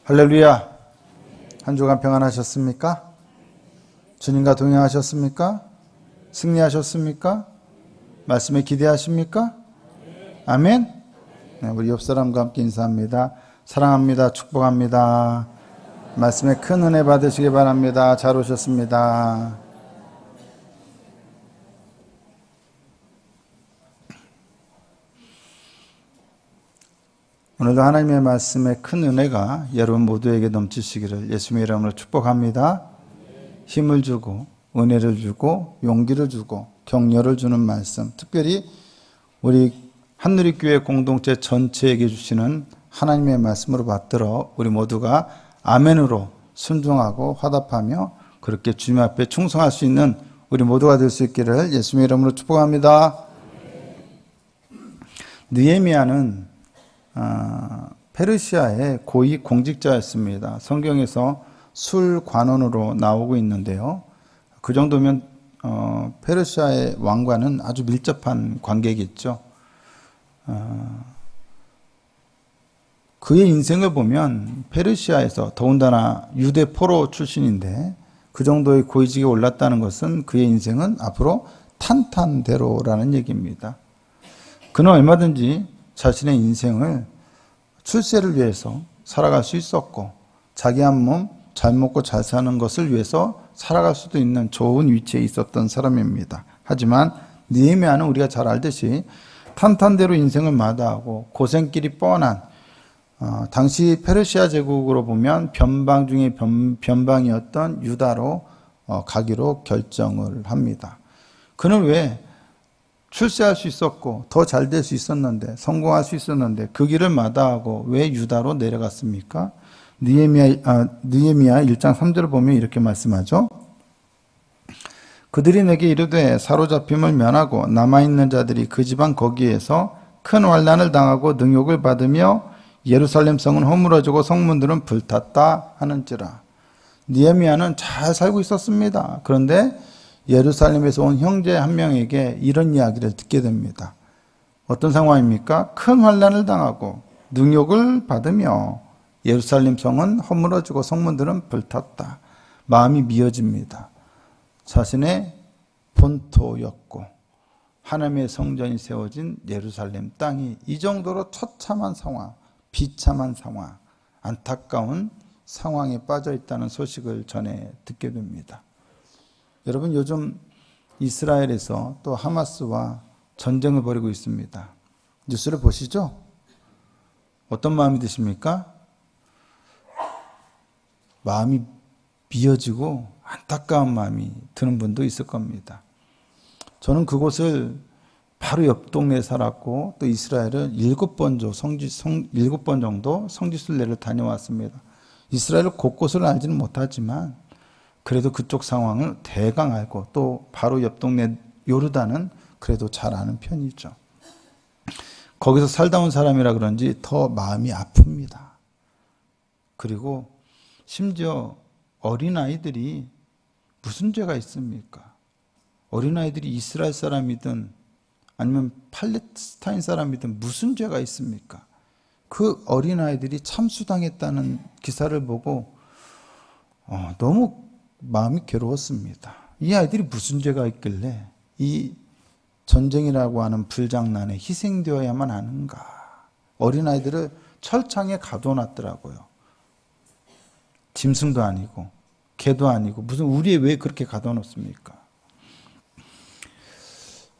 할렐루야. 한 주간 평안하셨습니까? 주님과 동행하셨습니까? 승리하셨습니까? 말씀에 기대하십니까? 아멘. 네, 우리 옆 사람과 함께 인사합니다. 사랑합니다. 축복합니다. 말씀에 큰 은혜 받으시기 바랍니다. 잘 오셨습니다. 오늘도 하나님의 말씀에 큰 은혜가 여러분 모두에게 넘치시기를 예수님의 이름으로 축복합니다. 힘을 주고 은혜를 주고 용기를 주고 격려를 주는 말씀, 특별히 우리 한누리교회 공동체 전체에게 주시는 하나님의 말씀으로 받들어 우리 모두가 아멘으로 순종하고 화답하며 그렇게 주님 앞에 충성할 수 있는 우리 모두가 될 수 있기를 예수님의 이름으로 축복합니다. 느헤미야는 페르시아의 고위 공직자였습니다. 성경에서 술관원으로 나오고 있는데요. 그 정도면 페르시아의 왕과는 아주 밀접한 관계겠죠. 그의 인생을 보면 페르시아에서 더군다나 유대 포로 출신인데 그 정도의 고위직에 올랐다는 것은 그의 인생은 앞으로 탄탄대로라는 얘기입니다. 그는 얼마든지 자신의 인생을 출세를 위해서 살아갈 수 있었고 자기 한 몸 잘 먹고 잘 사는 것을 위해서 살아갈 수도 있는 좋은 위치에 있었던 사람입니다. 하지만 느헤미야는 우리가 잘 알듯이 탄탄대로 인생을 마다하고 고생길이 뻔한 당시 페르시아 제국으로 보면 변방 중에 변방이었던 유다로 가기로 결정을 합니다. 그는 왜 출세할 수 있었고 더 잘 될 수 있었는데 성공할 수 있었는데 그 길을 마다하고 왜 유다로 내려갔습니까? 느헤미야 1장 3절을 보면 이렇게 말씀하죠. 그들이 내게 이르되 사로잡힘을 면하고 남아있는 자들이 그 지방 거기에서 큰 환난을 당하고 능욕을 받으며 예루살렘 성은 허물어지고 성문들은 불탔다 하는지라. 느헤미야는 잘 살고 있었습니다. 그런데 예루살렘에서 온 형제 한 명에게 이런 이야기를 듣게 됩니다. 어떤 상황입니까? 큰 환난을 당하고 능욕을 받으며 예루살렘 성은 허물어지고 성문들은 불탔다. 마음이 미어집니다. 자신의 본토였고 하나님의 성전이 세워진 예루살렘 땅이 이 정도로 처참한 상황, 비참한 상황, 안타까운 상황에 빠져 있다는 소식을 전해 듣게 됩니다. 여러분, 요즘 이스라엘에서 또 하마스와 전쟁을 벌이고 있습니다. 뉴스를 보시죠? 어떤 마음이 드십니까? 마음이 미어지고 안타까운 마음이 드는 분도 있을 겁니다. 저는 그곳을 바로 옆 동네에 살았고 또 이스라엘을 7번 정도 성지순례를 다녀왔습니다. 이스라엘 곳곳을 알지는 못하지만 그래도 그쪽 상황을 대강 알고 또 바로 옆 동네 요르단은 그래도 잘 아는 편이죠. 거기서 살다 온 사람이라 그런지 더 마음이 아픕니다. 그리고 심지어 어린아이들이 무슨 죄가 있습니까? 어린아이들이 이스라엘 사람이든 아니면 팔레스타인 사람이든 무슨 죄가 있습니까? 그 어린아이들이 참수당했다는 기사를 보고 너무 마음이 괴로웠습니다. 이 아이들이 무슨 죄가 있길래 이 전쟁이라고 하는 불장난에 희생되어야만 하는가. 어린아이들을 철창에 가둬놨더라고요. 짐승도 아니고 개도 아니고 무슨 우리에 왜 그렇게 가둬놓습니까?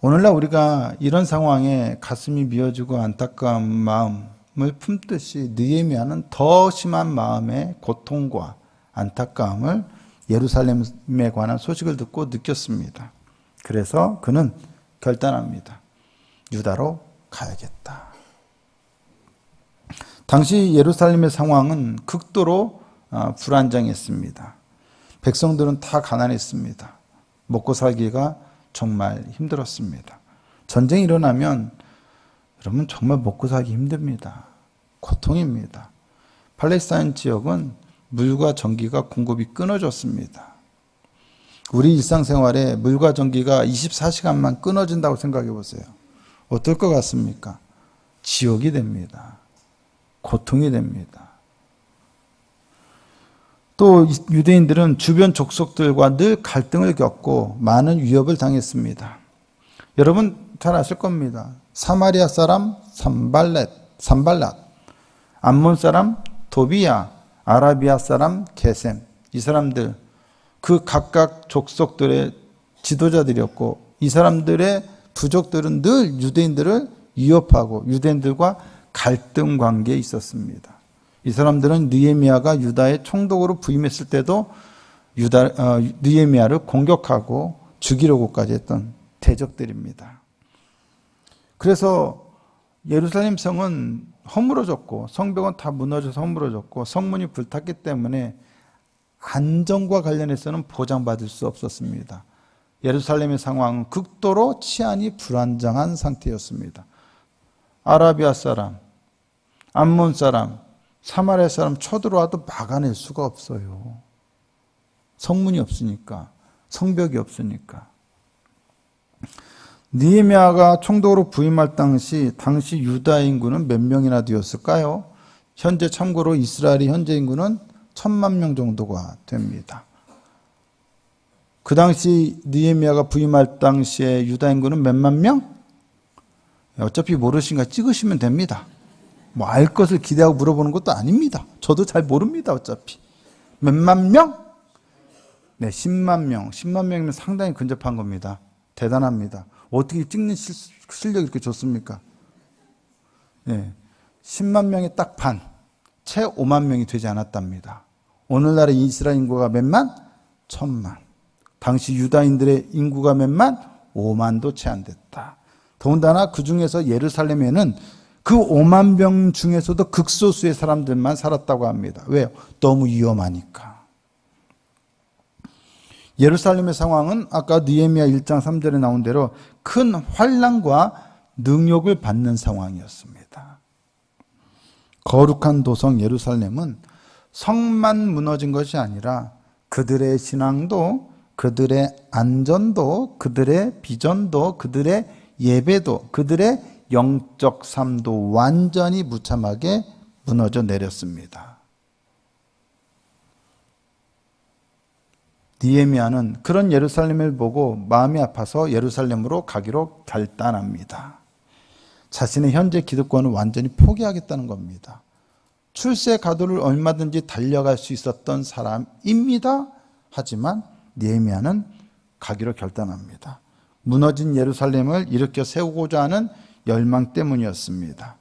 오늘날 우리가 이런 상황에 가슴이 미어지고 안타까운 마음을 품듯이 느헤미야는 더 심한 마음의 고통과 안타까움을 예루살렘에 관한 소식을 듣고 느꼈습니다. 그래서 그는 결단합니다. 유다로 가야겠다. 당시 예루살렘의 상황은 극도로 불안정했습니다. 백성들은 다 가난했습니다. 먹고 살기가 정말 힘들었습니다. 전쟁이 일어나면 여러분 정말 먹고 살기 힘듭니다. 고통입니다. 팔레스타인 지역은 물과 전기가 공급이 끊어졌습니다. 우리 일상생활에 물과 전기가 24시간만 끊어진다고 생각해 보세요. 어떨 것 같습니까? 지옥이 됩니다. 고통이 됩니다. 또 유대인들은 주변 족속들과 늘 갈등을 겪고 많은 위협을 당했습니다. 여러분 잘 아실 겁니다. 사마리아 사람 산발랏, 암몬 사람 도비야, 아라비아 사람 게셈, 이 사람들 그 각각 족속들의 지도자들이었고, 이 사람들의 부족들은 늘 유대인들을 위협하고 유대인들과 갈등 관계에 있었습니다. 이 사람들은 느헤미야가 유다의 총독으로 부임했을 때도 느헤미야를 공격하고 죽이려고까지 했던 대적들입니다. 그래서 예루살렘 성은 허물어졌고 성벽은 다 무너져서 허물어졌고 성문이 불탔기 때문에 안전과 관련해서는 보장받을 수 없었습니다. 예루살렘의 상황은 극도로 치안이 불안정한 상태였습니다. 아라비아 사람, 암몬 사람, 사마리아 사람 쳐들어와도 막아낼 수가 없어요. 성문이 없으니까, 성벽이 없으니까. 느헤미야가 총독으로 부임할 당시 유다 인구는 몇 명이나 되었을까요? 현재 참고로 이스라엘의 현재 인구는 1,000만 명 정도가 됩니다. 그 당시 느헤미야가 부임할 당시에 유다 인구는 몇만 명? 어차피 모르시니까 찍으시면 됩니다. 뭐 알 것을 기대하고 물어보는 것도 아닙니다. 저도 잘 모릅니다. 어차피. 몇만 명? 네, 10만 명. 10만 명이면 상당히 근접한 겁니다. 대단합니다. 어떻게 찍는 실력이 이렇게 좋습니까? 네, 10만 명의 딱 반, 채 5만 명이 되지 않았답니다. 오늘날의 이스라엘 인구가 몇만? 1,000만. 당시 유다인들의 인구가 몇만? 5만도 채 안 됐다. 더군다나 그 중에서 예루살렘에는 그 5만 명 중에서도 극소수의 사람들만 살았다고 합니다. 왜요? 너무 위험하니까. 예루살렘의 상황은 아까 느헤미야 1장 3절에 나온 대로 큰 환난과 능욕을 받는 상황이었습니다. 거룩한 도성 예루살렘은 성만 무너진 것이 아니라 그들의 신앙도, 그들의 안전도, 그들의 비전도, 그들의 예배도, 그들의 영적 삶도 완전히 무참하게 무너져 내렸습니다. 느헤미야는 그런 예루살렘을 보고 마음이 아파서 예루살렘으로 가기로 결단합니다. 자신의 현재 기득권을 완전히 포기하겠다는 겁니다. 출세 가도를 얼마든지 달려갈 수 있었던 사람입니다. 하지만 느헤미야는 가기로 결단합니다. 무너진 예루살렘을 일으켜 세우고자 하는 열망 때문이었습니다.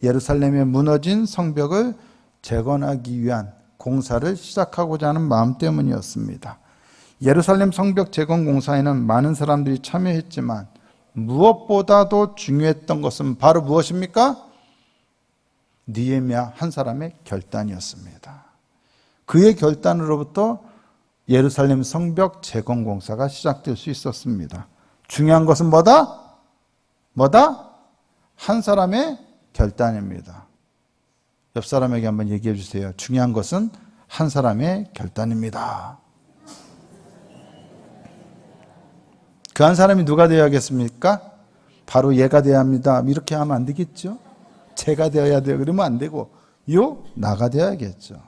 예루살렘의 무너진 성벽을 재건하기 위한 공사를 시작하고자 하는 마음 때문이었습니다. 예루살렘 성벽 재건 공사에는 많은 사람들이 참여했지만 무엇보다도 중요했던 것은 바로 무엇입니까? 느헤미야 한 사람의 결단이었습니다. 그의 결단으로부터 예루살렘 성벽 재건 공사가 시작될 수 있었습니다. 중요한 것은 뭐다? 한 사람의 결단입니다. 옆 사람에게 한번 얘기해 주세요. 중요한 것은 한 사람의 결단입니다. 그 한 사람이 누가 되어야겠습니까? 바로 얘가 되어야 합니다. 이렇게 하면 안 되겠죠? 제가 되어야 돼요. 그러면 안 되고 나가 되어야겠죠.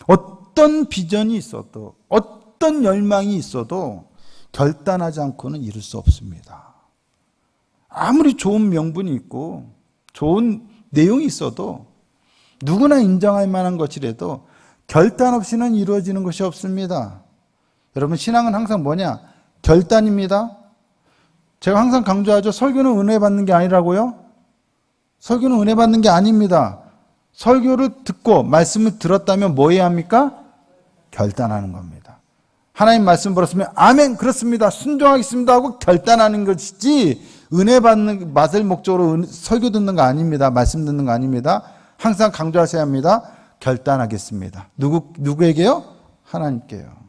어떤 비전이 있어도, 어떤 열망이 있어도 결단하지 않고는 이룰 수 없습니다. 아무리 좋은 명분이 있고 좋은 내용이 있어도 누구나 인정할 만한 것이라도 결단 없이는 이루어지는 것이 없습니다. 여러분, 신앙은 항상 뭐냐? 결단입니다. 제가 항상 강조하죠. 설교는 은혜 받는 게 아니라고요? 설교는 은혜 받는 게 아닙니다. 설교를 듣고 말씀을 들었다면 뭐 해야 합니까? 결단하는 겁니다. 하나님 말씀 들었으면 아멘 그렇습니다. 순종하겠습니다 하고 결단하는 것이지, 은혜 받는 맛을 목적으로 설교 듣는 거 아닙니다. 말씀 듣는 거 아닙니다. 항상 강조하셔야 합니다. 결단하겠습니다. 누구에게요? 하나님께요.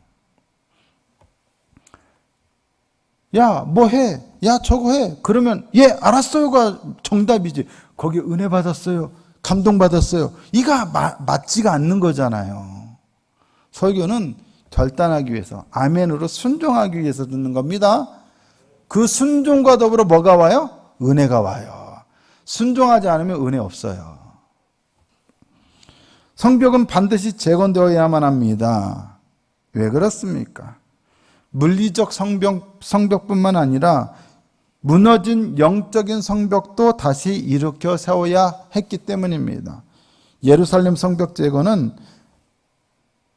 야, 뭐 해? 야, 저거 해. 그러면 예, 알았어요가 정답이지. 거기 은혜 받았어요. 감동 받았어요. 이가 맞지가 않는 거잖아요. 설교는 결단하기 위해서, 아멘으로 순종하기 위해서 듣는 겁니다. 그 순종과 더불어 뭐가 와요? 은혜가 와요. 순종하지 않으면 은혜 없어요. 성벽은 반드시 재건되어야만 합니다. 왜 그렇습니까? 물리적 성벽뿐만 아니라 무너진 영적인 성벽도 다시 일으켜 세워야 했기 때문입니다. 예루살렘 성벽 재건은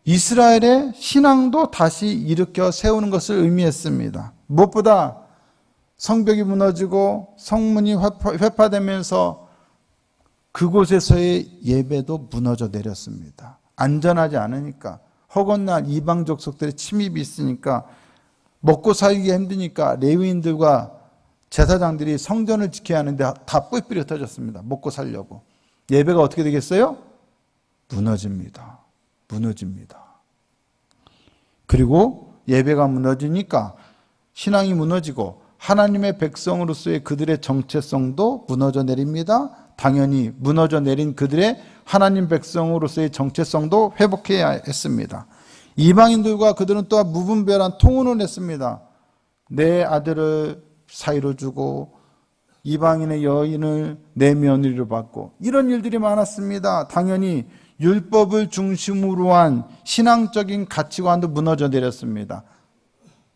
이스라엘의 신앙도 다시 일으켜 세우는 것을 의미했습니다. 무엇보다 성벽이 무너지고 성문이 회파되면서 그곳에서의 예배도 무너져 내렸습니다. 안전하지 않으니까, 허건날 이방 족속들의 침입이 있으니까, 먹고 살기 힘드니까 레위인들과 제사장들이 성전을 지켜야 하는데 다 뿔뿔이 흩어졌습니다. 먹고 살려고. 예배가 어떻게 되겠어요? 무너집니다. 그리고 예배가 무너지니까 신앙이 무너지고 하나님의 백성으로서의 그들의 정체성도 무너져 내립니다. 당연히 무너져 내린 그들의 하나님 백성으로서의 정체성도 회복해야 했습니다. 이방인들과 그들은 또한 무분별한 통혼을 했습니다. 내 아들을 사이로 주고 이방인의 여인을 내 며느리로 받고, 이런 일들이 많았습니다. 당연히 율법을 중심으로 한 신앙적인 가치관도 무너져 내렸습니다.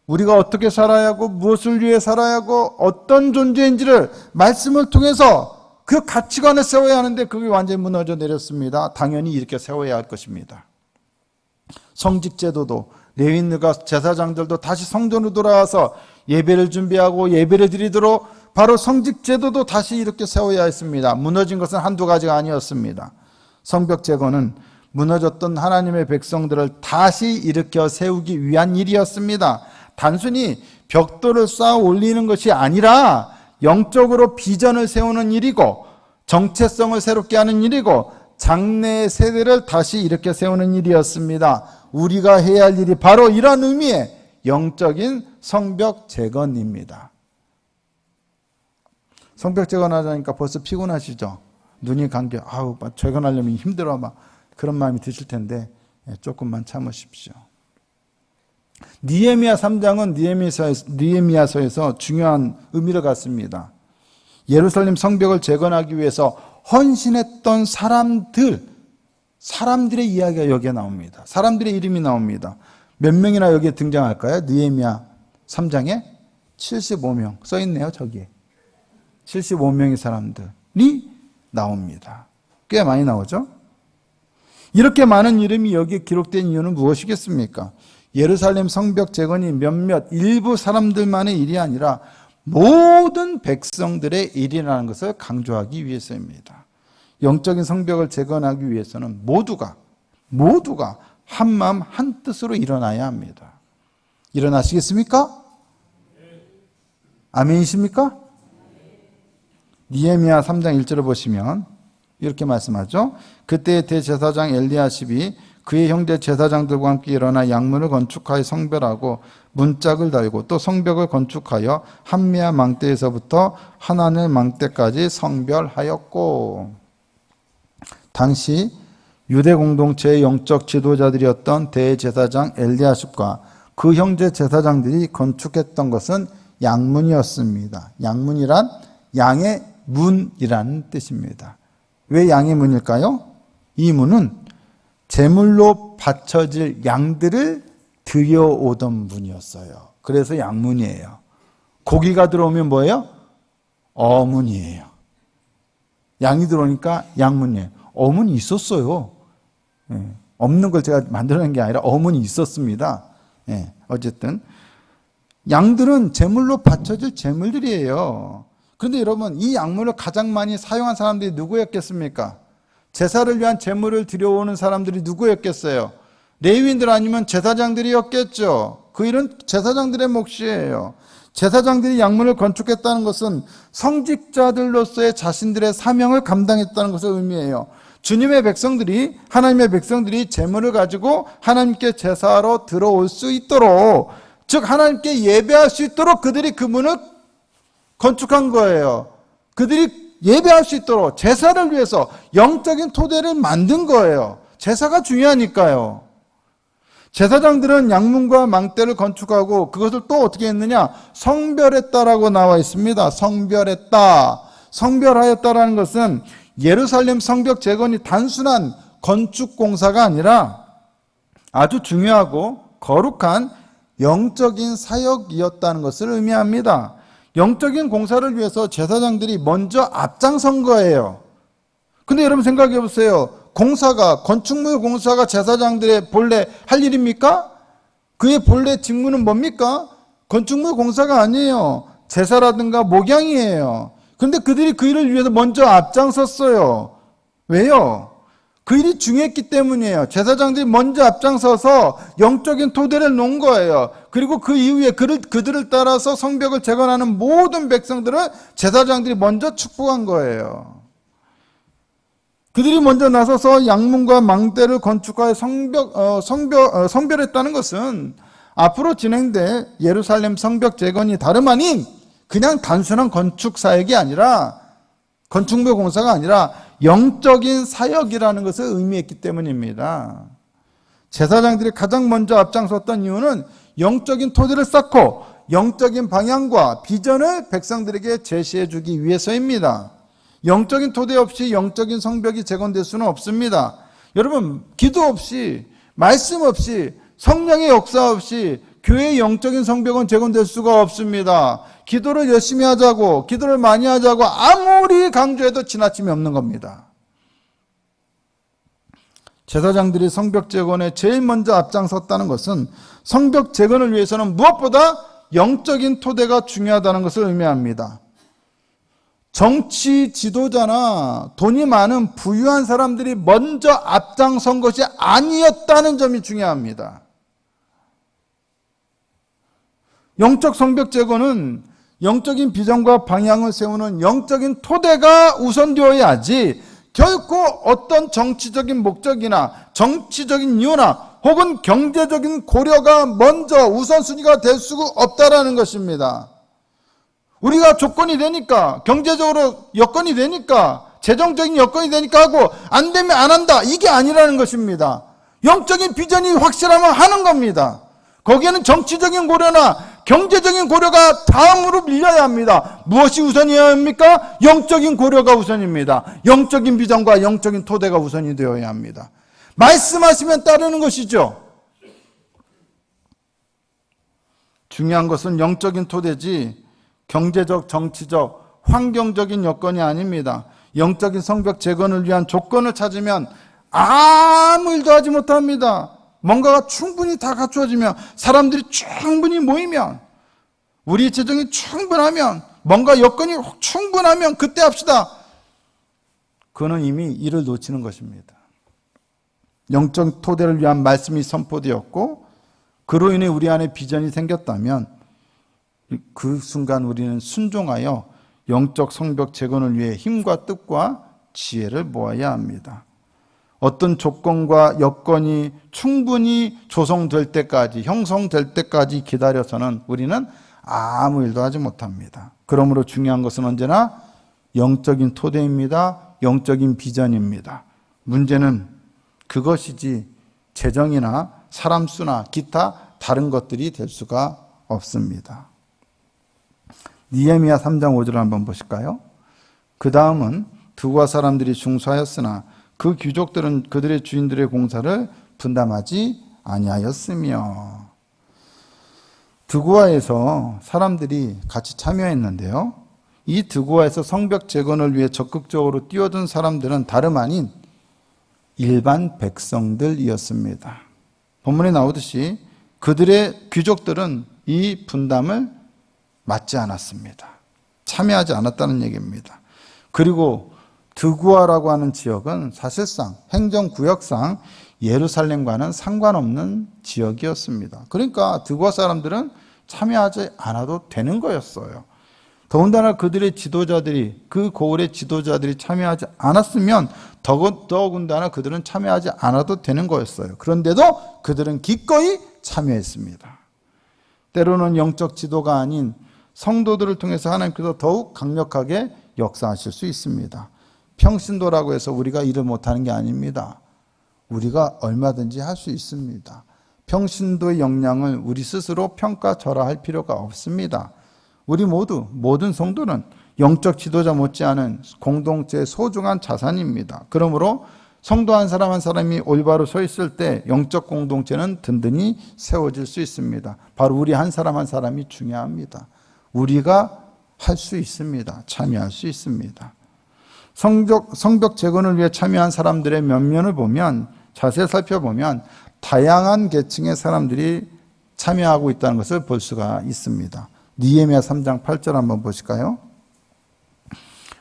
우리가 어떻게 살아야 하고 무엇을 위해 살아야 하고 어떤 존재인지를 말씀을 통해서 그 가치관을 세워야 하는데 그게 완전히 무너져 내렸습니다. 당연히 이렇게 세워야 할 것입니다. 성직제도도 레위인들과 제사장들도 다시 성전으로 돌아와서 예배를 준비하고 예배를 드리도록 바로 성직제도도 다시 이렇게 세워야 했습니다. 무너진 것은 한두 가지가 아니었습니다. 성벽 재건은 무너졌던 하나님의 백성들을 다시 일으켜 세우기 위한 일이었습니다. 단순히 벽돌을 쌓아 올리는 것이 아니라 영적으로 비전을 세우는 일이고 정체성을 새롭게 하는 일이고 장래의 세대를 다시 일으켜 세우는 일이었습니다. 우리가 해야 할 일이 바로 이런 의미의 영적인 성벽 재건입니다. 성벽 재건하자니까 벌써 피곤하시죠? 눈이 감겨, 재건하려면 힘들어, 막 그런 마음이 드실 텐데 조금만 참으십시오. 느헤미야 3장은 느헤미야서에서 중요한 의미를 갖습니다. 예루살렘 성벽을 재건하기 위해서 헌신했던 사람들의 이야기가 여기에 나옵니다. 사람들의 이름이 나옵니다. 몇 명이나 여기에 등장할까요? 느헤미야 3장에 75명 써있네요. 저기에 75명의 사람들이 나옵니다. 꽤 많이 나오죠? 이렇게 많은 이름이 여기에 기록된 이유는 무엇이겠습니까? 예루살렘 성벽 재건이 일부 사람들만의 일이 아니라 모든 백성들의 일이라는 것을 강조하기 위해서입니다. 영적인 성벽을 재건하기 위해서는 모두가 한마음 한뜻으로 일어나야 합니다. 일어나시겠습니까? 아멘이십니까? 느헤미야 3장 1절을 보시면 이렇게 말씀하죠. 그때 대제사장 엘리야십이 그의 형제 제사장들과 함께 일어나 양문을 건축하여 성별하고 문짝을 달고 또 성벽을 건축하여 한미야 망대에서부터 하나늘 망대까지 성별하였고, 당시 유대 공동체의 영적 지도자들이었던 대제사장 엘리야십과 그 형제 제사장들이 건축했던 것은 양문이었습니다. 양문이란 양의 문이라는 뜻입니다. 왜 양의 문일까요? 이 문은 제물로 바쳐질 양들을 들여오던 문이었어요. 그래서 양문이에요. 고기가 들어오면 뭐예요? 어문이에요. 양이 들어오니까 양문이에요. 어문이 있었어요. 없는 걸 제가 만들어낸 게 아니라 어문이 있었습니다. 어쨌든 양들은 제물로 바쳐질 제물들이에요. 그런데 여러분, 이 양물을 가장 많이 사용한 사람들이 누구였겠습니까? 제사를 위한 제물을 들여오는 사람들이 누구였겠어요? 레위인들 아니면 제사장들이었겠죠. 그 일은 제사장들의 몫이에요. 제사장들이 양문을 건축했다는 것은 성직자들로서의 자신들의 사명을 감당했다는 것을 의미해요. 주님의 백성들이, 하나님의 백성들이 제물을 가지고 하나님께 제사하러 들어올 수 있도록, 즉 하나님께 예배할 수 있도록 그들이 그 문을 건축한 거예요. 그들이 예배할 수 있도록 제사를 위해서 영적인 토대를 만든 거예요. 제사가 중요하니까요. 제사장들은 양문과 망대를 건축하고 그것을 또 어떻게 했느냐? 성별했다라고 나와 있습니다. 성별했다. 성별하였다라는 것은 예루살렘 성벽 재건이 단순한 건축공사가 아니라 아주 중요하고 거룩한 영적인 사역이었다는 것을 의미합니다. 영적인 공사를 위해서 제사장들이 먼저 앞장선 거예요. 근데 여러분 생각해 보세요. 건축물 공사가 제사장들의 본래 할 일입니까? 그의 본래 직무는 뭡니까? 건축물 공사가 아니에요. 제사라든가 목양이에요. 그런데 그들이 그 일을 위해서 먼저 앞장섰어요. 왜요? 그 일이 중요했기 때문이에요. 제사장들이 먼저 앞장서서 영적인 토대를 놓은 거예요. 그리고 그 이후에 그들을 따라서 성벽을 재건하는 모든 백성들을 제사장들이 먼저 축복한 거예요. 그들이 먼저 나서서 양문과 망대를 건축하여 성별했다는 것은 앞으로 진행될 예루살렘 성벽 재건이 다름 아닌 그냥 단순한 건축 사역이 아니라 건축물 공사가 아니라 영적인 사역이라는 것을 의미했기 때문입니다. 제사장들이 가장 먼저 앞장섰던 이유는 영적인 토대를 쌓고 영적인 방향과 비전을 백성들에게 제시해 주기 위해서입니다. 영적인 토대 없이 영적인 성벽이 재건될 수는 없습니다. 여러분, 기도 없이, 말씀 없이, 성령의 역사 없이 교회의 영적인 성벽은 재건될 수가 없습니다. 기도를 열심히 하자고, 기도를 많이 하자고 아무리 강조해도 지나침이 없는 겁니다. 제사장들이 성벽 재건에 제일 먼저 앞장섰다는 것은 성벽 재건을 위해서는 무엇보다 영적인 토대가 중요하다는 것을 의미합니다. 정치 지도자나 돈이 많은 부유한 사람들이 먼저 앞장선 것이 아니었다는 점이 중요합니다. 영적 성벽 재건은 영적인 비전과 방향을 세우는 영적인 토대가 우선되어야지 결코 어떤 정치적인 목적이나 정치적인 이유나 혹은 경제적인 고려가 먼저 우선순위가 될 수가 없다라는 것입니다. 우리가 조건이 되니까, 경제적으로 여건이 되니까, 재정적인 여건이 되니까 하고 안 되면 안 한다, 이게 아니라는 것입니다. 영적인 비전이 확실하면 하는 겁니다. 거기에는 정치적인 고려나 경제적인 고려가 다음으로 밀려야 합니다. 무엇이 우선이어야 합니까? 영적인 고려가 우선입니다. 영적인 비전과 영적인 토대가 우선이 되어야 합니다. 말씀하시면 따르는 것이죠. 중요한 것은 영적인 토대지 경제적, 정치적, 환경적인 여건이 아닙니다. 영적인 성벽 재건을 위한 조건을 찾으면 아무 일도 하지 못합니다. 뭔가가 충분히 다 갖추어지면, 사람들이 충분히 모이면, 우리 재정이 충분하면, 뭔가 여건이 충분하면 그때 합시다. 그거는 이미 일을 놓치는 것입니다. 영적 토대를 위한 말씀이 선포되었고 그로 인해 우리 안에 비전이 생겼다면 그 순간 우리는 순종하여 영적 성벽 재건을 위해 힘과 뜻과 지혜를 모아야 합니다. 어떤 조건과 여건이 충분히 조성될 때까지, 형성될 때까지 기다려서는 우리는 아무 일도 하지 못합니다. 그러므로 중요한 것은 언제나 영적인 토대입니다. 영적인 비전입니다. 문제는 그것이지 재정이나 사람 수나 기타 다른 것들이 될 수가 없습니다. 느헤미야 3장 5절을 한번 보실까요? 그 다음은 드고아 사람들이 중수하였으나 그 귀족들은 그들의 주인들의 공사를 분담하지 아니하였으며. 드고아에서 사람들이 같이 참여했는데요. 이 드고아에서 성벽 재건을 위해 적극적으로 뛰어든 사람들은 다름 아닌 일반 백성들이었습니다. 본문에 나오듯이 그들의 귀족들은 이 분담을 맞지 않았습니다. 참여하지 않았다는 얘기입니다. 그리고 드고아라고 하는 지역은 사실상 행정구역상 예루살렘과는 상관없는 지역이었습니다. 그러니까 드고아 사람들은 참여하지 않아도 되는 거였어요. 더군다나 그들의 지도자들이, 그 고을의 지도자들이 참여하지 않았으면 더군다나 그들은 참여하지 않아도 되는 거였어요. 그런데도 그들은 기꺼이 참여했습니다. 때로는 영적 지도가 아닌 성도들을 통해서 하나님께서 더욱 강력하게 역사하실 수 있습니다. 평신도라고 해서 우리가 일을 못하는 게 아닙니다. 우리가 얼마든지 할 수 있습니다. 평신도의 역량을 우리 스스로 평가절하할 필요가 없습니다. 우리 모든 성도는 영적 지도자 못지않은 공동체의 소중한 자산입니다. 그러므로 성도 한 사람 한 사람이 올바로 서 있을 때 영적 공동체는 든든히 세워질 수 있습니다. 바로 우리 한 사람 한 사람이 중요합니다. 우리가 할 수 있습니다. 참여할 수 있습니다. 성벽 재건을 위해 참여한 사람들의 면면을 보면, 자세히 살펴보면 다양한 계층의 사람들이 참여하고 있다는 것을 볼 수가 있습니다. 느헤미야 3장 8절 한번 보실까요?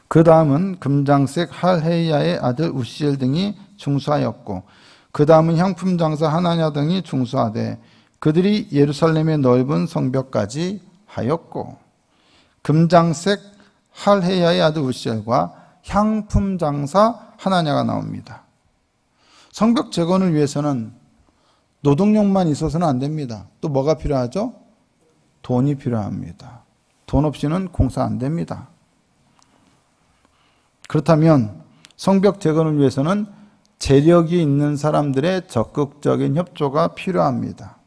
그 다음은 금장색 할헤이야의 아들 우시엘 등이 중수하였고, 그 다음은 향품 장사 하나냐 등이 중수하되 그들이 예루살렘의 넓은 성벽까지 하였고, 금장색 할헤야의 아들 우시엘과 향품 장사 하나냐가 나옵니다. 성벽 재건을 위해서는 노동력만 있어서는 안 됩니다. 또 뭐가 필요하죠? 돈이 필요합니다. 돈 없이는 공사 안 됩니다. 그렇다면 성벽 재건을 위해서는 재력이 있는 사람들의 적극적인 협조가 필요합니다.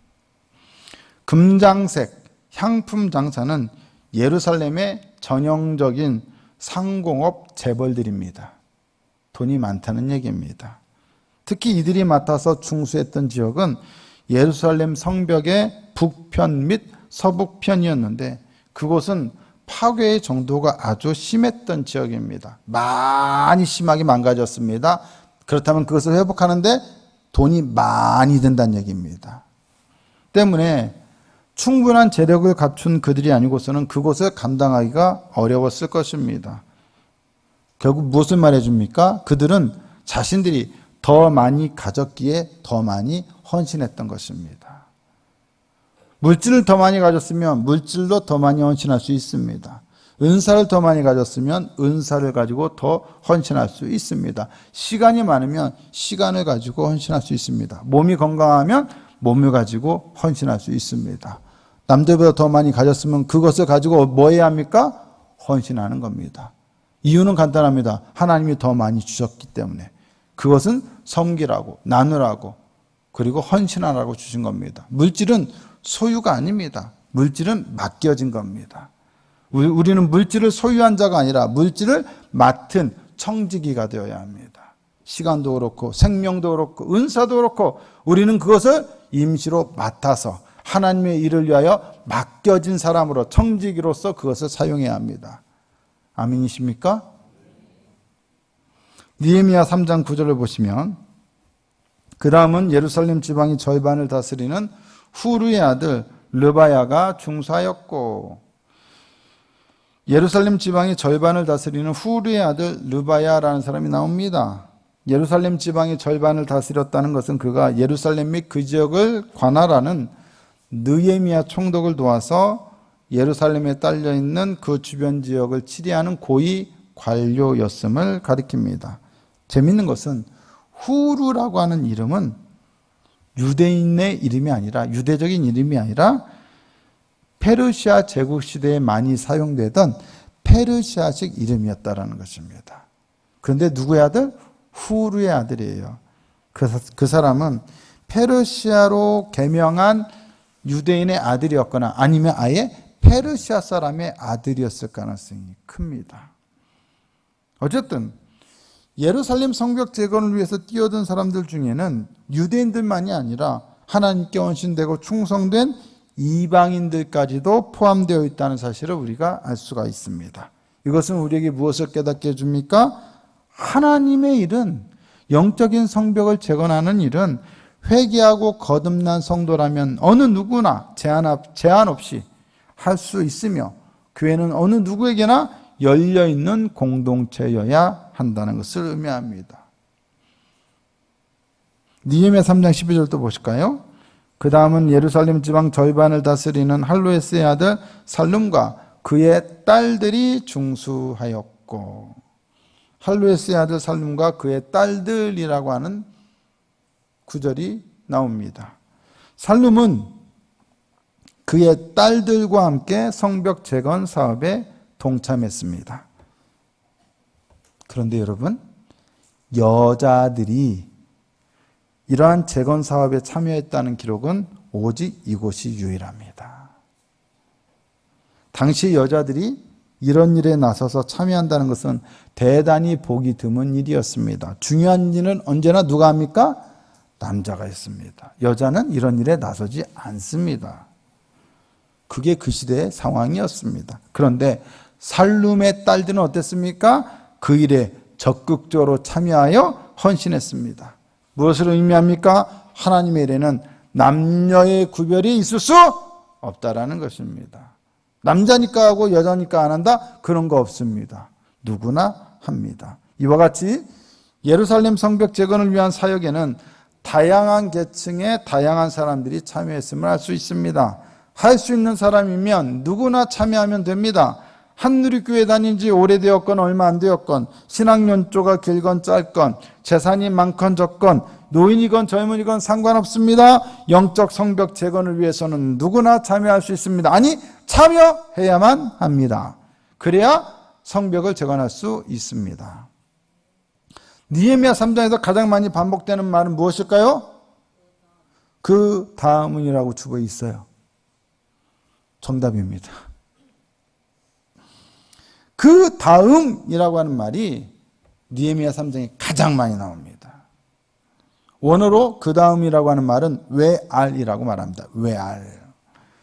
금장색 향품 장사는 예루살렘의 전형적인 상공업 재벌들입니다. 돈이 많다는 얘기입니다. 특히 이들이 맡아서 중수했던 지역은 예루살렘 성벽의 북편 및 서북편이었는데, 그곳은 파괴의 정도가 아주 심했던 지역입니다. 많이 심하게 망가졌습니다. 그렇다면 그것을 회복하는데 돈이 많이 든다는 얘기입니다. 때문에 충분한 재력을 갖춘 그들이 아니고서는 그곳을 감당하기가 어려웠을 것입니다. 결국 무엇을 말해줍니까? 그들은 자신들이 더 많이 가졌기에 더 많이 헌신했던 것입니다. 물질을 더 많이 가졌으면 물질로 더 많이 헌신할 수 있습니다. 은사를 더 많이 가졌으면 은사를 가지고 더 헌신할 수 있습니다. 시간이 많으면 시간을 가지고 헌신할 수 있습니다. 몸이 건강하면 몸을 가지고 헌신할 수 있습니다. 남들보다 더 많이 가졌으면 그것을 가지고 뭐 해야 합니까? 헌신하는 겁니다. 이유는 간단합니다. 하나님이 더 많이 주셨기 때문에. 그것은 섬기라고, 나누라고, 그리고 헌신하라고 주신 겁니다. 물질은 소유가 아닙니다. 물질은 맡겨진 겁니다. 우리는 물질을 소유한 자가 아니라 물질을 맡은 청지기가 되어야 합니다. 시간도 그렇고 생명도 그렇고 은사도 그렇고 우리는 그것을 임시로 맡아서 하나님의 일을 위하여 맡겨진 사람으로, 청지기로서 그것을 사용해야 합니다. 아멘이십니까? 느헤미야 3장 9절을 보시면, 그 다음은 예루살렘 지방의 절반을 다스리는 후르의 아들 르바야가 중수하였고, 예루살렘 지방의 절반을 다스리는 후르의 아들 르바야라는 사람이 나옵니다. 예루살렘 지방의 절반을 다스렸다는 것은 그가 예루살렘 및 그 지역을 관할하는 느헤미야 총독을 도와서 예루살렘에 딸려 있는 그 주변 지역을 치리하는 고위 관료였음을 가리킵니다. 재미있는 것은 후르라고 하는 이름은 유대인의 이름이 아니라, 유대적인 이름이 아니라 페르시아 제국 시대에 많이 사용되던 페르시아식 이름이었다라는 것입니다. 그런데 누구의 아들? 후르의 아들이에요. 그 사람은 페르시아로 개명한 유대인의 아들이었거나 아니면 아예 페르시아 사람의 아들이었을 가능성이 큽니다. 어쨌든 예루살렘 성벽 재건을 위해서 뛰어든 사람들 중에는 유대인들만이 아니라 하나님께 헌신되고 충성된 이방인들까지도 포함되어 있다는 사실을 우리가 알 수가 있습니다. 이것은 우리에게 무엇을 깨닫게 해줍니까? 하나님의 일은, 영적인 성벽을 재건하는 일은 회개하고 거듭난 성도라면 어느 누구나 제한 없이 할 수 있으며, 교회는 어느 누구에게나 열려있는 공동체여야 한다는 것을 의미합니다. 느헤미야 3장 12절도 보실까요? 그 다음은 예루살렘 지방 절반을 다스리는 할로에스의 아들 살룸과 그의 딸들이 중수하였고, 할로에스의 아들 살룸과 그의 딸들이라고 하는 구절이 나옵니다. 살룸은 그의 딸들과 함께 성벽 재건 사업에 동참했습니다. 그런데 여러분, 여자들이 이러한 재건 사업에 참여했다는 기록은 오직 이곳이 유일합니다. 당시 여자들이 이런 일에 나서서 참여한다는 것은 대단히 보기 드문 일이었습니다. 중요한 일은 언제나 누가 합니까? 남자가 했습니다. 여자는 이런 일에 나서지 않습니다. 그게 그 시대의 상황이었습니다. 그런데 살룸의 딸들은 어땠습니까? 그 일에 적극적으로 참여하여 헌신했습니다. 무엇을 의미합니까? 하나님의 일에는 남녀의 구별이 있을 수 없다라는 것입니다. 남자니까 하고 여자니까 안 한다? 그런 거 없습니다. 누구나 합니다. 이와 같이 예루살렘 성벽 재건을 위한 사역에는 다양한 계층의 다양한 사람들이 참여했음을 알 수 있습니다. 할 수 있는 사람이면 누구나 참여하면 됩니다. 한누리교회 다닌 지 오래되었건 얼마 안 되었건, 신앙 연조가 길건 짧건, 재산이 많건 적건, 노인이건 젊은이건 상관없습니다. 영적 성벽 재건을 위해서는 누구나 참여할 수 있습니다. 아니, 참여해야만 합니다. 그래야 성벽을 재건할 수 있습니다. 느헤미야 3장에서 가장 많이 반복되는 말은 무엇일까요? 그 다음은이라고 주어에 있어요. 정답입니다. 그 다음이라고 하는 말이 느헤미야 3장에 가장 많이 나옵니다. 원어로 그 다음이라고 하는 말은 외알이라고 말합니다. 외알.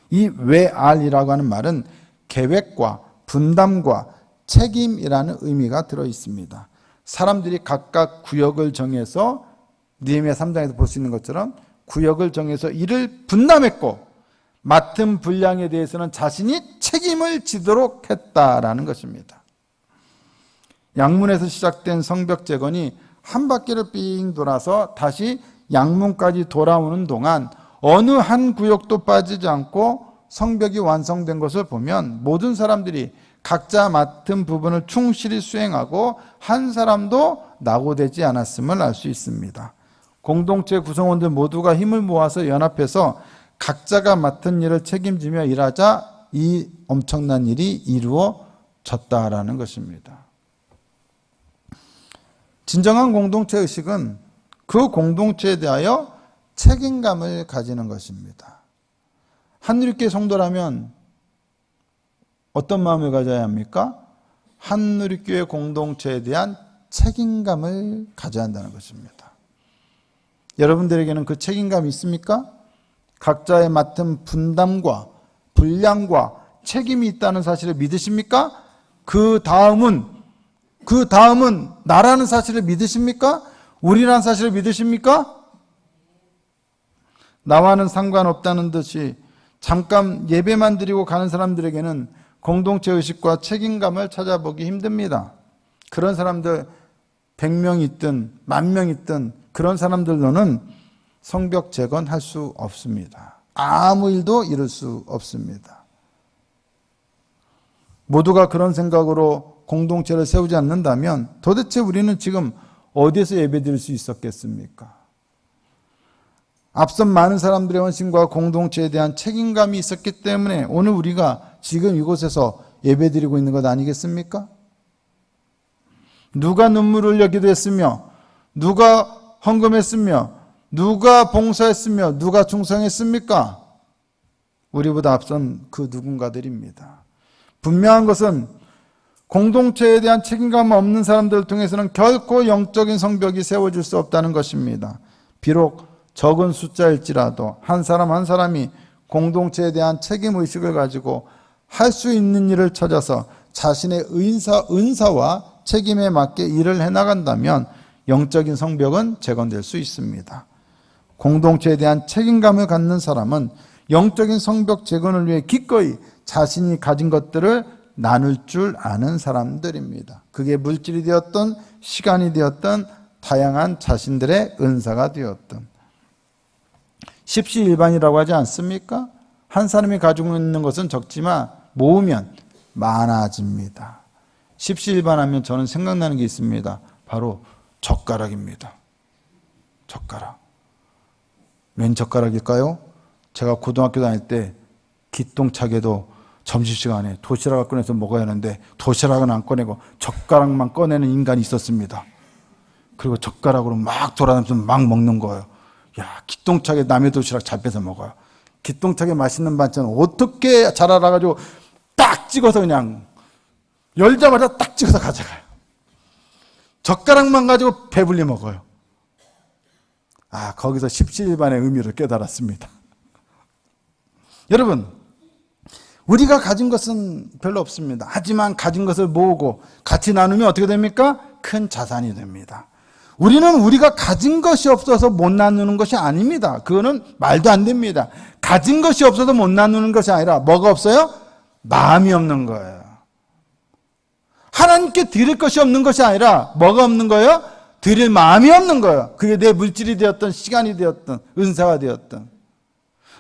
이 외알이라고 하는 말은 계획과 분담과 책임이라는 의미가 들어 있습니다. 사람들이 각각 구역을 정해서 느헤미야 3장에서 볼 수 있는 것처럼 구역을 정해서 일을 분담했고 맡은 분량에 대해서는 자신이 책임을 지도록 했다라는 것입니다. 양문에서 시작된 성벽 재건이 한 바퀴를 삥 돌아서 다시 양문까지 돌아오는 동안 어느 한 구역도 빠지지 않고 성벽이 완성된 것을 보면 모든 사람들이 각자 맡은 부분을 충실히 수행하고 한 사람도 낙오되지 않았음을 알 수 있습니다. 공동체 구성원들 모두가 힘을 모아서 연합해서 각자가 맡은 일을 책임지며 일하자 이 엄청난 일이 이루어졌다라는 것입니다. 진정한 공동체 의식은 그 공동체에 대하여 책임감을 가지는 것입니다. 한누리교회 성도라면 어떤 마음을 가져야 합니까? 한누리교회 공동체에 대한 책임감을 가져야 한다는 것입니다. 여러분들에게는 그 책임감이 있습니까? 각자의 맡은 분담과 분량과 책임이 있다는 사실을 믿으십니까? 그 다음은 나라는 사실을 믿으십니까? 우리라는 사실을 믿으십니까? 나와는 상관없다는 듯이 잠깐 예배만 드리고 가는 사람들에게는 공동체 의식과 책임감을 찾아보기 힘듭니다. 그런 사람들 100명 있든 10,000명 있든 그런 사람들로는 성벽 재건할 수 없습니다. 아무 일도 이룰 수 없습니다. 모두가 그런 생각으로 공동체를 세우지 않는다면 도대체 우리는 지금 어디에서 예배드릴 수 있었겠습니까? 앞선 많은 사람들의 헌신과 공동체에 대한 책임감이 있었기 때문에 오늘 우리가 지금 이곳에서 예배드리고 있는 것 아니겠습니까? 누가 눈물을 흘려 기도했으며 누가 헌금했으며 누가 봉사했으며 누가 충성했습니까? 우리보다 앞선 그 누군가들입니다. 분명한 것은 공동체에 대한 책임감 없는 사람들을 통해서는 결코 영적인 성벽이 세워질 수 없다는 것입니다. 비록 적은 숫자일지라도 한 사람 한 사람이 공동체에 대한 책임의식을 가지고 할 수 있는 일을 찾아서 자신의 은사와 책임에 맞게 일을 해나간다면 영적인 성벽은 재건될 수 있습니다. 공동체에 대한 책임감을 갖는 사람은 영적인 성벽 재건을 위해 기꺼이 자신이 가진 것들을 나눌 줄 아는 사람들입니다. 그게 물질이 되었든 시간이 되었든 다양한 자신들의 은사가 되었든. 십시일반이라고 하지 않습니까? 한 사람이 가지고 있는 것은 적지만 모으면 많아집니다. 십시일반하면 저는 생각나는 게 있습니다. 바로 젓가락입니다. 젓가락. 웬 젓가락일까요? 제가 고등학교 다닐 때 기똥차게도 점심시간에 도시락을 꺼내서 먹어야 하는데 도시락은 안 꺼내고 젓가락만 꺼내는 인간이 있었습니다. 그리고 젓가락으로 막 돌아다니면서 막 먹는 거예요. 야, 기똥차게 남의 도시락 잘 뺏어 먹어요. 기똥차게 맛있는 반찬 어떻게 잘 알아가지고 딱 찍어서 그냥 열자마자 딱 찍어서 가져가요. 젓가락만 가지고 배불리 먹어요. 거기서 십시일반의 의미를 깨달았습니다. 여러분, 우리가 가진 것은 별로 없습니다. 하지만 가진 것을 모으고 같이 나누면 어떻게 됩니까? 큰 자산이 됩니다. 우리는 우리가 가진 것이 없어서 못 나누는 것이 아닙니다. 그거는 말도 안 됩니다. 가진 것이 없어서 못 나누는 것이 아니라 뭐가 없어요? 마음이 없는 거예요. 하나님께 드릴 것이 없는 것이 아니라 뭐가 없는 거예요? 드릴 마음이 없는 거예요. 그게 내 물질이 되었든 시간이 되었든 은사가 되었든.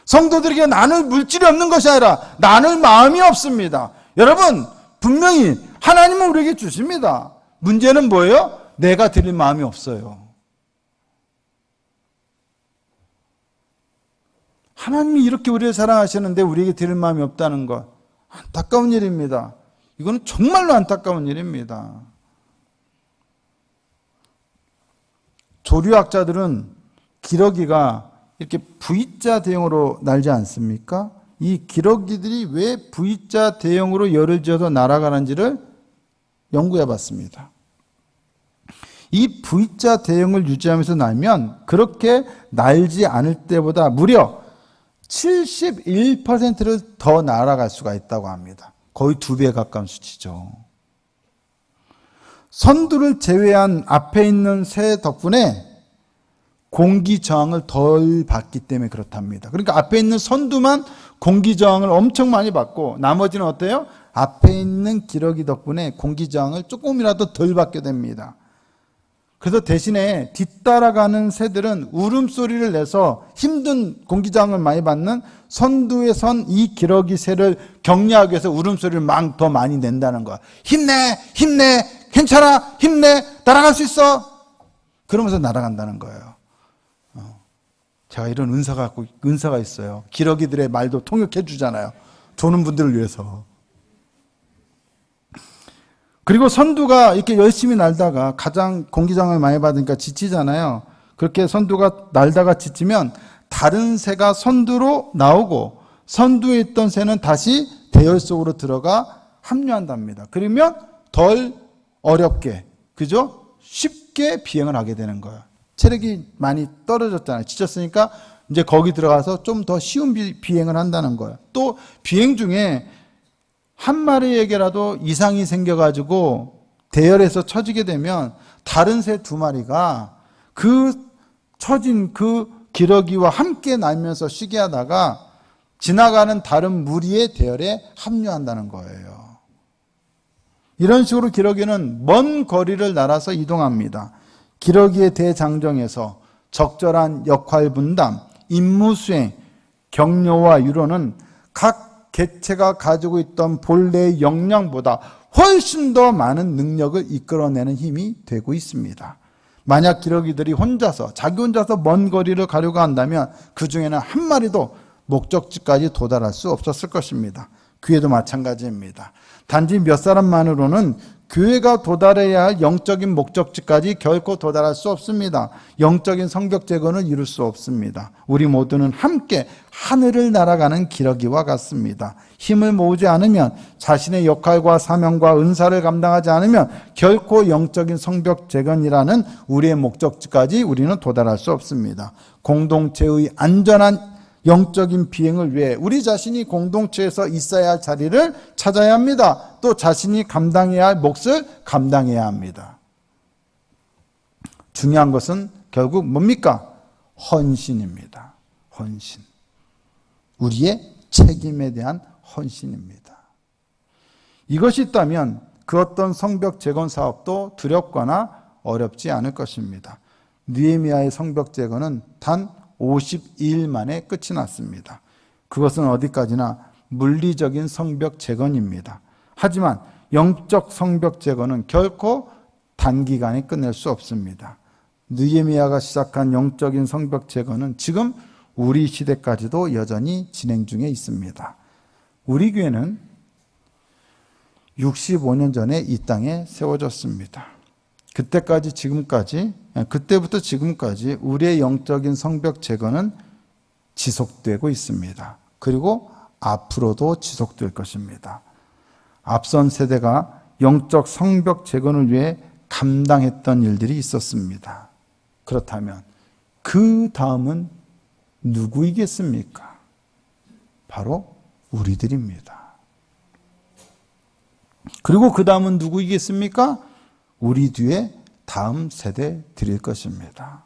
성도들에게 나눌 물질이 없는 것이 아니라 나눌 마음이 없습니다. 여러분, 분명히 하나님은 우리에게 주십니다. 문제는 뭐예요? 내가 드릴 마음이 없어요. 하나님이 이렇게 우리를 사랑하시는데 우리에게 드릴 마음이 없다는 것, 안타까운 일입니다. 이거는 정말로 안타까운 일입니다. 조류학자들은 기러기가 이렇게 V자 대형으로 날지 않습니까? 이 기러기들이 왜 V자 대형으로 열을 지어서 날아가는지를 연구해 봤습니다. 이 V자 대형을 유지하면서 날면 그렇게 날지 않을 때보다 무려 71%를 더 날아갈 수가 있다고 합니다. 거의 2배에 가까운 수치죠. 선두를 제외한 앞에 있는 새 덕분에 공기 저항을 덜 받기 때문에 그렇답니다. 그러니까 앞에 있는 선두만 공기 저항을 엄청 많이 받고 나머지는 어때요? 앞에 있는 기러기 덕분에 공기 저항을 조금이라도 덜 받게 됩니다. 그래서 대신에 뒤따라가는 새들은 울음소리를 내서 힘든 공기 저항을 많이 받는 선두에 선 이 기러기 새를 격려하기 위해서 울음소리를 더 많이 낸다는 거야. 힘내, 힘내, 괜찮아, 힘내, 날아갈 수 있어. 그러면서 날아간다는 거예요. 제가 이런 은사가 있어요. 기러기들의 말도 통역해 주잖아요. 조는 분들을 위해서. 그리고 선두가 이렇게 열심히 날다가 가장 공기저항을 많이 받으니까 지치잖아요. 그렇게 선두가 날다가 지치면 다른 새가 선두로 나오고 선두에 있던 새는 다시 대열 속으로 들어가 합류한답니다. 그러면 덜 어렵게, 그죠? 쉽게 비행을 하게 되는 거예요. 체력이 많이 떨어졌잖아요. 지쳤으니까 이제 거기 들어가서 좀 더 쉬운 비행을 한다는 거예요. 또 비행 중에 한 마리에게라도 이상이 생겨가지고 대열에서 처지게 되면 다른 새 2마리가 그 처진 그 기러기와 함께 날면서 쉬게 하다가 지나가는 다른 무리의 대열에 합류한다는 거예요. 이런 식으로 기러기는 먼 거리를 날아서 이동합니다. 기러기의 대장정에서 적절한 역할 분담, 임무 수행, 격려와 유로는 각 개체가 가지고 있던 본래의 역량보다 훨씬 더 많은 능력을 이끌어내는 힘이 되고 있습니다. 만약 기러기들이 자기 혼자서 먼 거리를 가려고 한다면 그 중에는 한 마리도 목적지까지 도달할 수 없었을 것입니다. 교회도 마찬가지입니다. 단지 몇 사람만으로는 교회가 도달해야 할 영적인 목적지까지 결코 도달할 수 없습니다. 영적인 성벽 재건을 이룰 수 없습니다. 우리 모두는 함께 하늘을 날아가는 기러기와 같습니다. 힘을 모으지 않으면, 자신의 역할과 사명과 은사를 감당하지 않으면 결코 영적인 성벽 재건이라는 우리의 목적지까지 우리는 도달할 수 없습니다. 공동체의 안전한 영적인 비행을 위해 우리 자신이 공동체에서 있어야 할 자리를 찾아야 합니다. 또 자신이 감당해야 할 몫을 감당해야 합니다. 중요한 것은 결국 뭡니까? 헌신입니다. 헌신. 우리의 책임에 대한 헌신입니다. 이것이 있다면 그 어떤 성벽 재건 사업도 두렵거나 어렵지 않을 것입니다. 느헤미야의 성벽 재건은 단 52일 만에 끝이 났습니다. 그것은 어디까지나 물리적인 성벽 재건입니다. 하지만 영적 성벽 재건은 결코 단기간에 끝낼 수 없습니다. 느헤미야가 시작한 영적인 성벽 재건은 지금 우리 시대까지도 여전히 진행 중에 있습니다. 우리 교회는 65년 전에 이 땅에 세워졌습니다. 그때부터 지금까지 우리의 영적인 성벽 재건은 지속되고 있습니다. 그리고 앞으로도 지속될 것입니다. 앞선 세대가 영적 성벽 재건을 위해 감당했던 일들이 있었습니다. 그렇다면 그 다음은 누구이겠습니까? 바로 우리들입니다. 그리고 그 다음은 누구이겠습니까? 우리 뒤에 다음 세대들일 것입니다.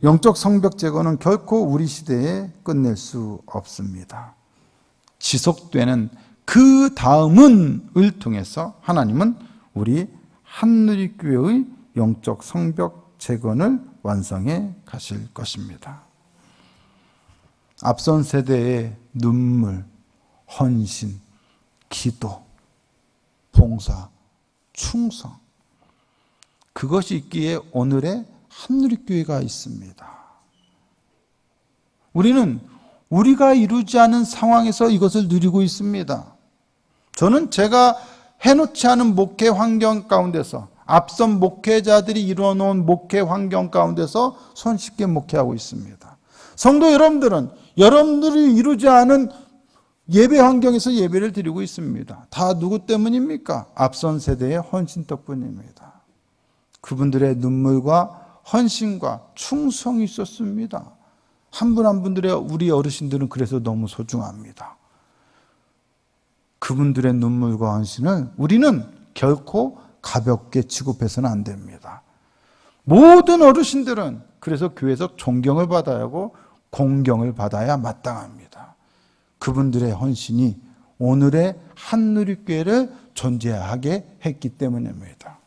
영적 성벽 재건은 결코 우리 시대에 끝낼 수 없습니다. 지속되는 그 다음은을 통해서 하나님은 우리 한누리교회의 영적 성벽 재건을 완성해 가실 것입니다. 앞선 세대의 눈물, 헌신, 기도, 봉사, 충성, 그것이 있기에 오늘의 한누리교회가 있습니다. 우리는 우리가 이루지 않은 상황에서 이것을 누리고 있습니다. 저는 제가 해놓지 않은 목회 환경 가운데서, 앞선 목회자들이 이루어놓은 목회 환경 가운데서 손쉽게 목회하고 있습니다. 성도 여러분들은 여러분들이 이루지 않은 예배 환경에서 예배를 드리고 있습니다. 다 누구 때문입니까? 앞선 세대의 헌신 덕분입니다. 그분들의 눈물과 헌신과 충성이 있었습니다. 한 분 한 분들의 우리 어르신들은 그래서 너무 소중합니다. 그분들의 눈물과 헌신을 우리는 결코 가볍게 취급해서는 안 됩니다. 모든 어르신들은 그래서 교회에서 존경을 받아야 하고 공경을 받아야 마땅합니다. 그분들의 헌신이 오늘의 한누리교회를 존재하게 했기 때문입니다.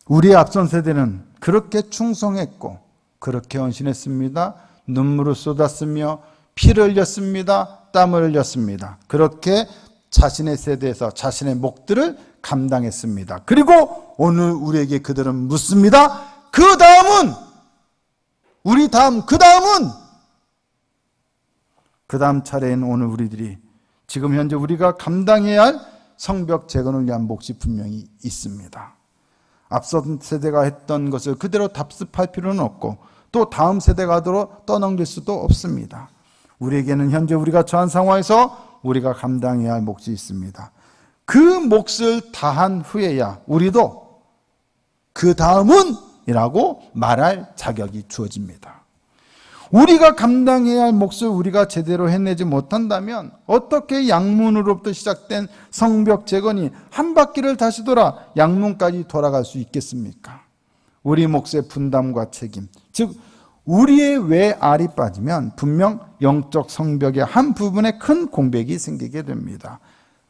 우리의 앞선 세대는 그렇게 충성했고 그렇게 헌신했습니다. 눈물을 쏟았으며 피를 흘렸습니다. 땀을 흘렸습니다. 그렇게 자신의 세대에서 자신의 몫들을 감당했습니다. 그리고 오늘 우리에게 그들은 묻습니다. 그 다음은 우리 다음 그 다음 차례에는 오늘 우리들이 지금 현재 우리가 감당해야 할 성벽 재건을 위한 몫이 분명히 있습니다. 앞선 세대가 했던 것을 그대로 답습할 필요는 없고 또 다음 세대가 떠넘길 수도 없습니다. 우리에게는 현재 우리가 처한 상황에서 우리가 감당해야 할 몫이 있습니다. 그 몫을 다한 후에야 우리도 그 다음은 이라고 말할 자격이 주어집니다. 우리가 감당해야 할 몫을 우리가 제대로 해내지 못한다면 어떻게 양문으로부터 시작된 성벽 재건이 한 바퀴를 다시 돌아 양문까지 돌아갈 수 있겠습니까? 우리 몫의 분담과 책임, 즉 우리의 외알이 빠지면 분명 영적 성벽의 한 부분에 큰 공백이 생기게 됩니다.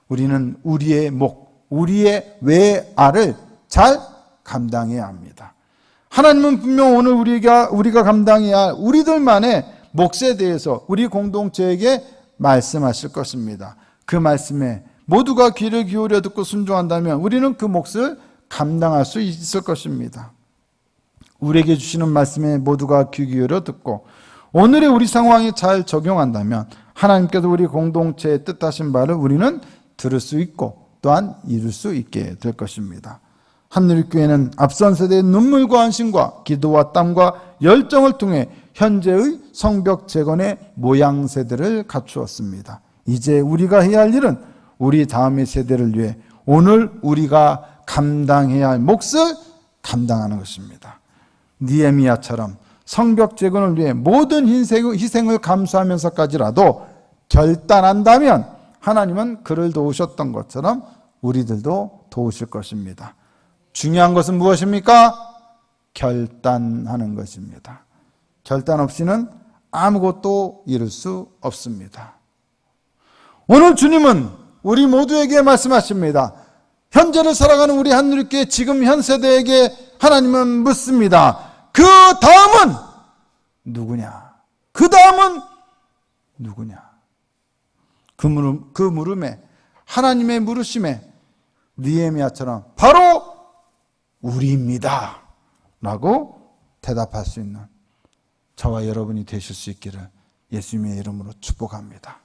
우리는 우리의 몫, 우리의 외알을 잘 감당해야 합니다. 하나님은 분명 오늘 우리가 감당해야 할 우리들만의 몫에 대해서 우리 공동체에게 말씀하실 것입니다. 그 말씀에 모두가 귀를 기울여 듣고 순종한다면 우리는 그 몫을 감당할 수 있을 것입니다. 우리에게 주시는 말씀에 모두가 귀 기울여 듣고 오늘의 우리 상황에 잘 적용한다면 하나님께서 우리 공동체의 뜻하신 바를 우리는 들을 수 있고 또한 이룰 수 있게 될 것입니다. 한누리교회는 앞선 세대의 눈물과 헌신과 기도와 땀과 열정을 통해 현재의 성벽 재건의 모양새들을 갖추었습니다. 이제 우리가 해야 할 일은 우리 다음의 세대를 위해 오늘 우리가 감당해야 할 몫을 감당하는 것입니다. 느헤미야처럼 성벽 재건을 위해 모든 희생을 감수하면서까지라도 결단한다면 하나님은 그를 도우셨던 것처럼 우리들도 도우실 것입니다. 중요한 것은 무엇입니까? 결단하는 것입니다. 결단 없이는 아무것도 이룰 수 없습니다. 오늘 주님은 우리 모두에게 말씀하십니다. 현재를 살아가는 우리 한누리교회 지금 현 세대에게 하나님은 묻습니다. 그 다음은 누구냐? 그 다음은 누구냐? 그 물음에 하나님의 물으심에 느헤미야처럼 바로 우리입니다 라고 대답할 수 있는 저와 여러분이 되실 수 있기를 예수님의 이름으로 축복합니다.